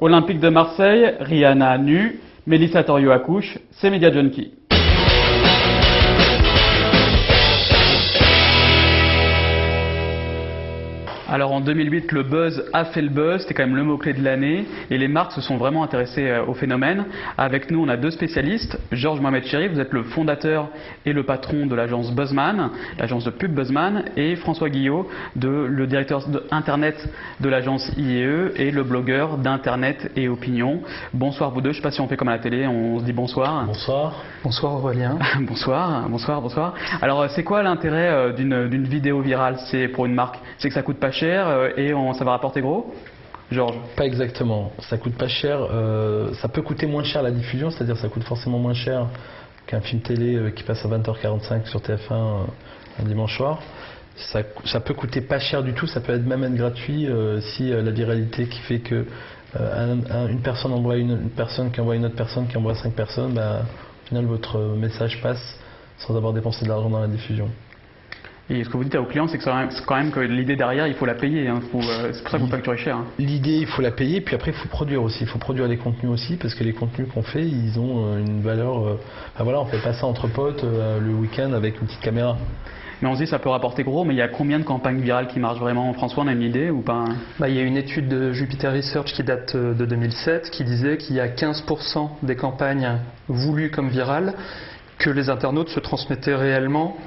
Olympique de Marseille, Rihanna nue, Mélissa Torio accouche, c'est Media Junkie. Alors en 2008, le buzz a fait le buzz, c'était quand même le mot-clé de l'année et les marques se sont vraiment intéressées au phénomène. Avec nous, on a deux spécialistes. Georges Mohamed Chéri, vous êtes le fondateur et le patron de l'agence Buzzman, l'agence de pub Buzzman, et François Guillot, le directeur Internet de l'agence IEE et le blogueur d'Internet et Opinion. Bonsoir vous deux, je ne sais pas si on fait comme à la télé, on se dit bonsoir. Bonsoir. Bonsoir Aurélien. bonsoir. Alors c'est quoi l'intérêt d'une vidéo virale? C'est pour une marque, c'est que ça coûte pas cher et ça va rapporter gros? Georges? Pas exactement, ça coûte pas cher, ça peut coûter moins cher la diffusion, c'est-à-dire ça coûte forcément moins cher qu'un film télé qui passe à 20h45 sur TF1 un dimanche soir. Ça peut coûter pas cher du tout, ça peut même être gratuit si la viralité qui fait que une personne envoie une personne qui envoie une autre personne qui envoie 5 personnes, au final votre message passe sans avoir dépensé de l'argent dans la diffusion. Et ce que vous dites aux clients, c'est que quand même que l'idée derrière, il faut la payer. Hein. C'est pour ça que vous facturez cher. Hein. L'idée, il faut la payer, puis après, il faut produire aussi. Il faut produire les contenus aussi, parce que les contenus qu'on fait, ils ont une valeur. On fait pas ça entre potes le week-end avec une petite caméra. Mais on se dit ça peut rapporter gros, mais il y a combien de campagnes virales qui marchent vraiment? François, on a une idée ou pas? Il y a une étude de Jupiter Research qui date de 2007 qui disait qu'il y a 15% des campagnes voulues comme virales que les internautes se transmettaient réellement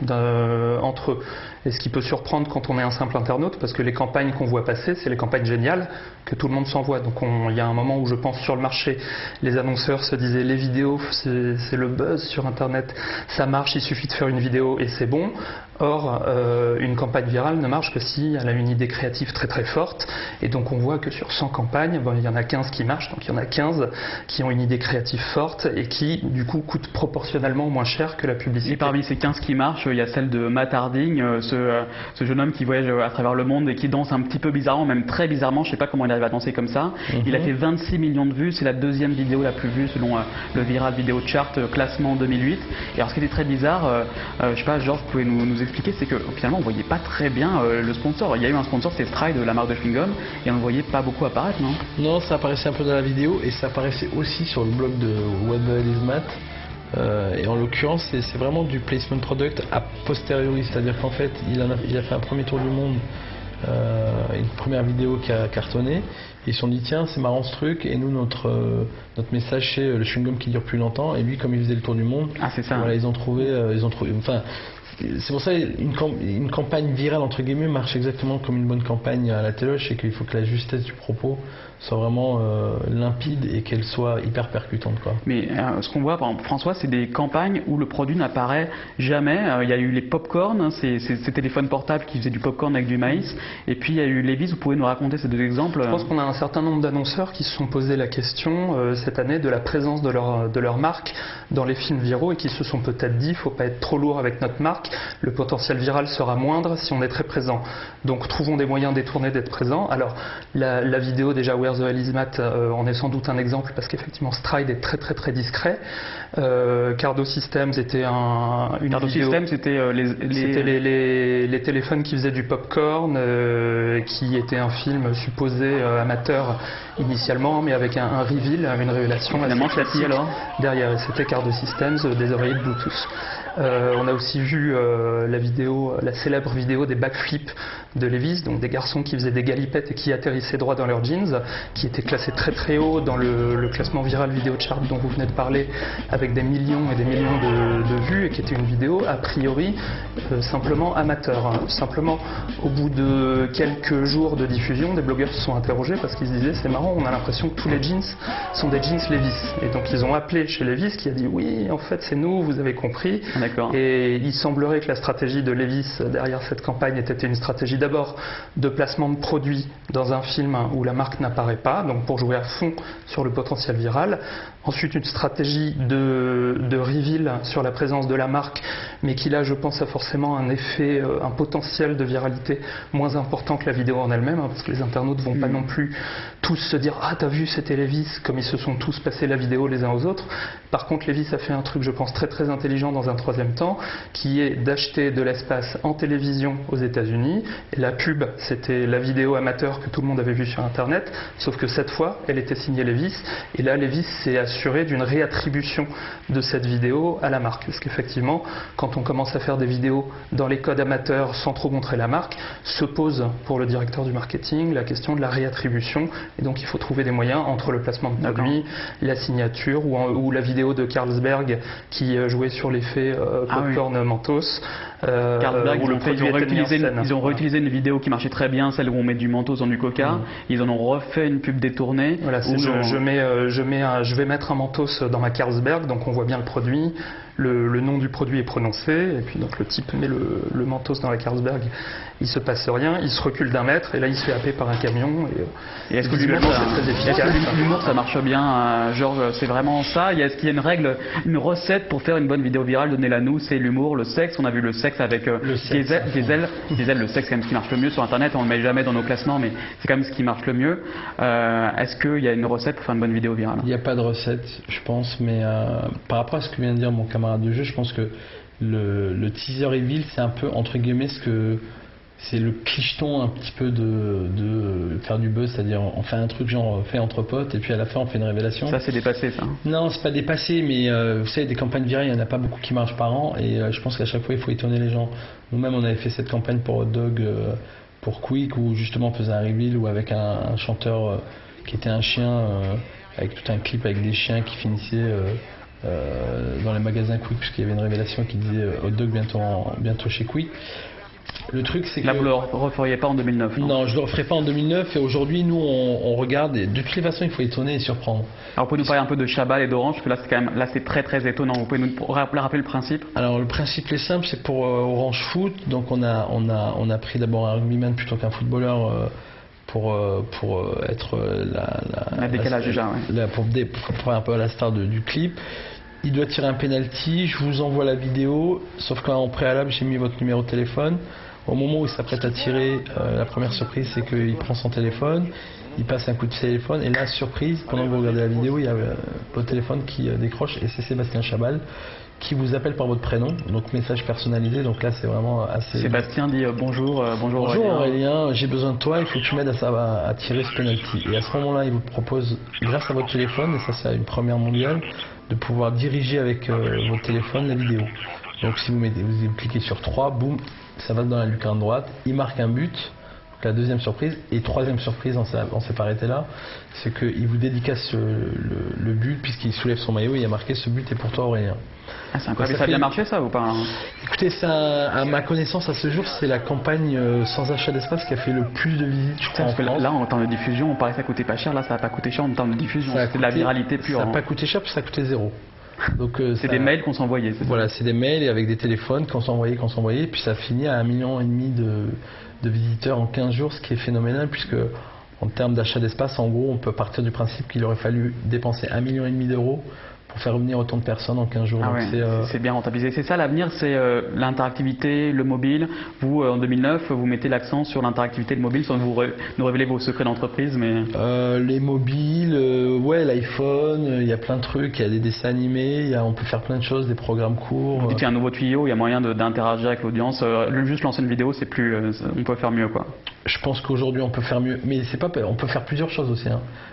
entre eux. Et ce qui peut surprendre quand on est un simple internaute, parce que les campagnes qu'on voit passer, c'est les campagnes géniales que tout le monde s'envoie. Donc il y a un moment où je pense sur le marché, les annonceurs se disaient les vidéos, c'est le buzz sur Internet, ça marche, il suffit de faire une vidéo et c'est bon. Or, une campagne virale ne marche que si elle a une idée créative très très forte. Et donc on voit que sur 100 campagnes, il y en a 15 qui marchent, donc il y en a 15 qui ont une idée créative forte et qui du coup coûtent proportionnellement moins cher que la publicité. Et parmi ces 15 qui marchent, il y a celle de Matt Harding, ce jeune homme qui voyage à travers le monde et qui danse un petit peu bizarrement, même très bizarrement, je ne sais pas comment il arrive à danser comme ça. Il a fait 26 millions de vues, c'est la deuxième vidéo la plus vue selon le Viral Video Chart classement 2008. Et alors ce qui était très bizarre, je ne sais pas, Georges, vous pouvez nous expliquer, c'est que finalement on ne voyait pas très bien le sponsor. Il y a eu un sponsor, c'était Stride, la marque de chewing-gum, et on ne voyait pas beaucoup apparaître, non? Non, ça apparaissait un peu dans la vidéo et ça apparaissait aussi sur le blog de What the Hell is Matt. Et en l'occurrence, c'est vraiment du placement product a posteriori, c'est-à-dire qu'en fait, il a fait un premier tour du monde, une première vidéo qui a cartonné, et ils se sont dit tiens, c'est marrant ce truc, et nous notre message c'est le chewing-gum qui dure plus longtemps, et lui comme il faisait le tour du monde, c'est ça. Voilà, ils ont trouvé, enfin. C'est pour ça une campagne virale entre guillemets marche exactement comme une bonne campagne à la téloche, c'est qu'il faut que la justesse du propos soit vraiment limpide et qu'elle soit hyper percutante, quoi. Mais ce qu'on voit, par exemple, François, c'est des campagnes où le produit n'apparaît jamais. Il y a eu les pop-corn, hein, ces téléphones portables qui faisaient du pop-corn avec du maïs. Et puis il y a eu Levi's, vous pouvez nous raconter ces deux exemples? Je pense qu'on a un certain nombre d'annonceurs qui se sont posé la question cette année de la présence de leur marque dans les films viraux et qui se sont peut-être dit il ne faut pas être trop lourd avec notre marque, le potentiel viral sera moindre si on est très présent. Donc trouvons des moyens détournés d'être présents. Alors la vidéo déjà Where the Hell is Matt en est sans doute un exemple parce qu'effectivement Stride est très très très discret. Cardo Systems était Cardo Systems, c'était les téléphones qui faisaient du popcorn, qui était un film supposé amateur initialement, mais avec un reveal, une révélation. Finalement, classique alors. Derrière, c'était Cardo Systems, des oreillettes Bluetooth. On a aussi vu la célèbre vidéo des backflips de Levi's, donc des garçons qui faisaient des galipettes et qui atterrissaient droit dans leurs jeans, qui était classé très très haut dans le classement Viral Video Chart dont vous venez de parler, avec des millions et des millions de vues, et qui était une vidéo a priori simplement amateur. Simplement, au bout de quelques jours de diffusion, des blogueurs se sont interrogés parce qu'ils se disaient c'est marrant, on a l'impression que tous les jeans sont des jeans Levi's. Et donc ils ont appelé chez Levi's qui a dit oui, en fait c'est nous, vous avez compris. Et il semblerait que la stratégie de Levi's derrière cette campagne était une stratégie d'abord de placement de produits dans un film où la marque n'apparaît pas, donc pour jouer à fond sur le potentiel viral. Ensuite, une stratégie de reveal sur la présence de la marque, mais qui là, je pense, a forcément un effet, un potentiel de viralité moins important que la vidéo en elle-même, hein, parce que les internautes ne vont pas non plus tous se dire « Ah, t'as vu, c'était Levi's », comme ils se sont tous passés la vidéo les uns aux autres. Par contre, Levi's a fait un truc, je pense, très très intelligent dans un troisième troisième temps, qui est d'acheter de l'espace en télévision aux États-Unis. Et la pub, c'était la vidéo amateur que tout le monde avait vue sur Internet, sauf que cette fois, elle était signée Levi's. Et là, Levi's s'est assuré d'une réattribution de cette vidéo à la marque. Parce qu'effectivement, quand on commence à faire des vidéos dans les codes amateurs sans trop montrer la marque, se pose pour le directeur du marketing la question de la réattribution. Et donc, il faut trouver des moyens entre le placement de produit, la signature ou la vidéo de Carlsberg qui jouait sur l'effet popcorn Mentos. Carlsberg, ils ont réutilisé une vidéo qui marchait très bien, celle où on met du Mentos dans du Coca. Ils en ont refait une pub détournée. Voilà, je vais mettre un Mentos dans ma Carlsberg, donc on voit bien le produit. Le nom du produit est prononcé, et puis donc le type met le Mentos dans la Carlsberg, il se passe rien, il se recule d'1 mètre, et là il se fait happer par un camion. Et est-ce que l'humour ça marche bien, Georges, c'est vraiment ça? Est-ce qu'il y a une règle, une recette pour faire une bonne vidéo virale? Donnez-la nous, c'est l'humour, le sexe. On a vu le sexe avec Diesel, le sexe c'est quand même ce qui marche le mieux sur Internet, on le met jamais dans nos classements, mais c'est quand même ce qui marche le mieux. Est-ce qu'il y a une recette pour faire une bonne vidéo virale? Il n'y a pas de recette, je pense, mais par rapport à ce que vient de dire mon camarade de jeu, je pense que le teaser reveal, c'est un peu entre guillemets c'est le clicheton un petit peu de faire du buzz, c'est-à-dire on fait un truc genre fait entre potes et puis à la fin on fait une révélation. Ça c'est dépassé ça? Non, c'est pas dépassé, mais vous savez, des campagnes virales, il n'y en a pas beaucoup qui marchent par an, et je pense qu'à chaque fois il faut étonner les gens. Nous-mêmes on avait fait cette campagne pour Hot Dog, pour Quick, où justement on faisait un reveal ou avec un chanteur qui était un chien, avec tout un clip avec des chiens qui finissaient dans les magasins Quick, puisqu'il y avait une révélation qui disait Hot Dog bientôt chez Quick. Le truc, c'est que là, vous ne le referiez pas en 2009? Non, je ne le referai pas en 2009, et aujourd'hui, nous, on regarde, et de toutes les façons, il faut étonner et surprendre. Alors, vous pouvez nous parler un peu de Chabal et d'Orange, parce que là, c'est très très étonnant. Vous pouvez nous rappeler le principe? Alors, le principe est simple, c'est pour Orange Foot. Donc, on a pris d'abord un rugbyman plutôt qu'un footballeur pour être pour un peu à la star du clip. Il doit tirer un penalty, je vous envoie la vidéo, sauf qu'en préalable, j'ai mis votre numéro de téléphone. Au moment où il s'apprête à tirer, la première surprise, c'est qu'il prend son téléphone, il passe un coup de téléphone, et là, surprise, pendant que vous regardez la vidéo, il y a votre téléphone qui décroche, et c'est Sébastien Chabal qui vous appelle par votre prénom, donc message personnalisé. Donc là c'est vraiment assez... Sébastien dit bonjour Aurélien, j'ai besoin de toi, il faut que tu m'aides à tirer ce penalty. Et à ce moment là il vous propose, grâce à votre téléphone, et ça c'est une première mondiale, de pouvoir diriger avec votre téléphone la vidéo. Donc si vous cliquez sur 3, boum, ça va dans la lucarne droite, il marque un but. La deuxième surprise, et troisième surprise, on s'est pas arrêté là, c'est qu'il vous dédicace le but, puisqu'il soulève son maillot et il y a marqué ce but est pour toi Aurélien. Ah, c'est incroyable. Ça a bien marché ça ou pas? Écoutez, à ma connaissance à ce jour, c'est la campagne sans achat d'espace qui a fait le plus de visites, je crois, en France. Là, en termes de diffusion, on paraît que ça coûtait pas cher, là ça n'a pas coûté cher en termes de diffusion, c'est de la viralité pure. Ça n'a pas coûté cher, parce que ça a coûté 0. Donc, c'est des mails qu'on s'envoyait. Voilà, c'est des mails et avec des téléphones qu'on s'envoyait, puis ça finit à 1,5 million de visiteurs en 15 jours, ce qui est phénoménal, puisque en termes d'achat d'espace, en gros, on peut partir du principe qu'il aurait fallu dépenser 1,5 million d'euros pour faire revenir autant de personnes en 15 jours. Ah ouais, c'est bien rentabilisé. C'est ça l'avenir, c'est l'interactivité, le mobile. Vous, en 2009, vous mettez l'accent sur l'interactivité, le mobile, sans nous révéler vos secrets d'entreprise. Mais les mobiles, ouais, l'iPhone, il y a plein de trucs, il y a des dessins animés, on peut faire plein de choses, des programmes courts. Vous dites qu'il y a un nouveau tuyau, il y a moyen d'interagir avec l'audience. Juste lancer une vidéo, c'est plus, on peut faire mieux, quoi. Je pense qu'aujourd'hui on peut faire mieux, mais c'est pas, on peut faire plusieurs choses aussi.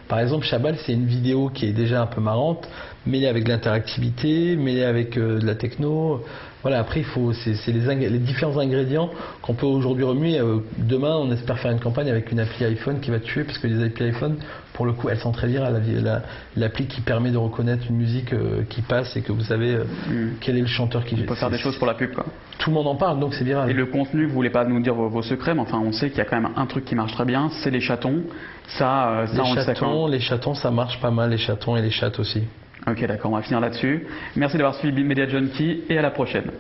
Par exemple, Chabal, c'est une vidéo qui est déjà un peu marrante, mêlée avec de l'interactivité, mêlée avec de la techno. Voilà, après, c'est les différents ingrédients qu'on peut aujourd'hui remuer. Demain, on espère faire une campagne avec une appli iPhone qui va tuer, parce que les applis iPhone, pour le coup, elles sont très virales. L'appli qui permet de reconnaître une musique qui passe et que vous savez quel est le chanteur qui... On peut faire des choses pour la pub, quoi. Tout le monde en parle, donc c'est viral. Et le contenu, vous voulez pas nous dire vos secrets, mais enfin, on sait qu'il y a quand même un truc qui marche très bien, c'est les chatons. Les chatons, ça marche pas mal, les chatons et les chattes aussi. Ok, d'accord, on va finir là-dessus. Merci d'avoir suivi Media Junkie et à la prochaine.